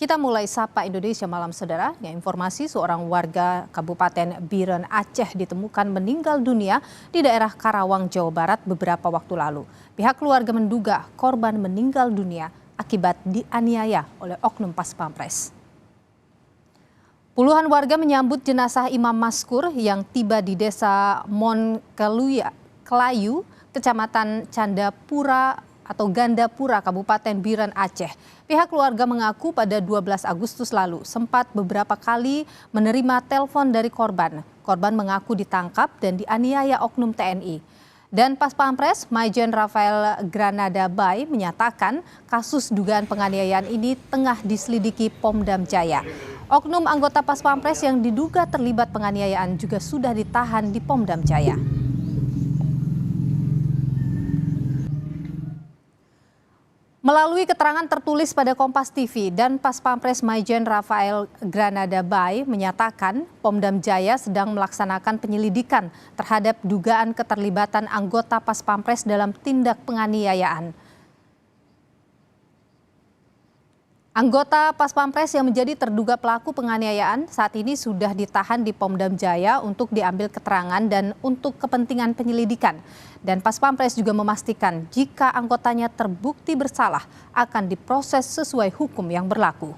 Kita mulai Sapa Indonesia Malam Saudara, yang informasi seorang warga Kabupaten Biren, Aceh ditemukan meninggal dunia di daerah Karawang, Jawa Barat beberapa waktu lalu. Pihak keluarga menduga korban meninggal dunia akibat dianiaya oleh oknum Pas Pampres. Puluhan warga menyambut jenazah Imam Maskur yang tiba di desa Kelayu, Kecamatan Candapura atau Gandapura, Kabupaten Biren, Aceh. Pihak keluarga mengaku pada 12 Agustus lalu sempat beberapa kali menerima telepon dari korban. Korban mengaku ditangkap dan dianiaya oknum TNI. Dan Pas Pampres, Majen Rafael Granada Bay menyatakan kasus dugaan penganiayaan ini tengah diselidiki Pomdam Jaya. Oknum anggota Pas Pampres yang diduga terlibat penganiayaan juga sudah ditahan di Pomdam Jaya. Melalui keterangan tertulis pada Kompas TV dan Pas Pampres, Majen Rafael Granada Bay menyatakan Pomdam Jaya sedang melaksanakan penyelidikan terhadap dugaan keterlibatan anggota Pas Pampres dalam tindak penganiayaan. Anggota Pas Pampres yang menjadi terduga pelaku penganiayaan saat ini sudah ditahan di Pomdam Jaya untuk diambil keterangan dan untuk kepentingan penyelidikan. Dan Pas Pampres juga memastikan jika anggotanya terbukti bersalah akan diproses sesuai hukum yang berlaku.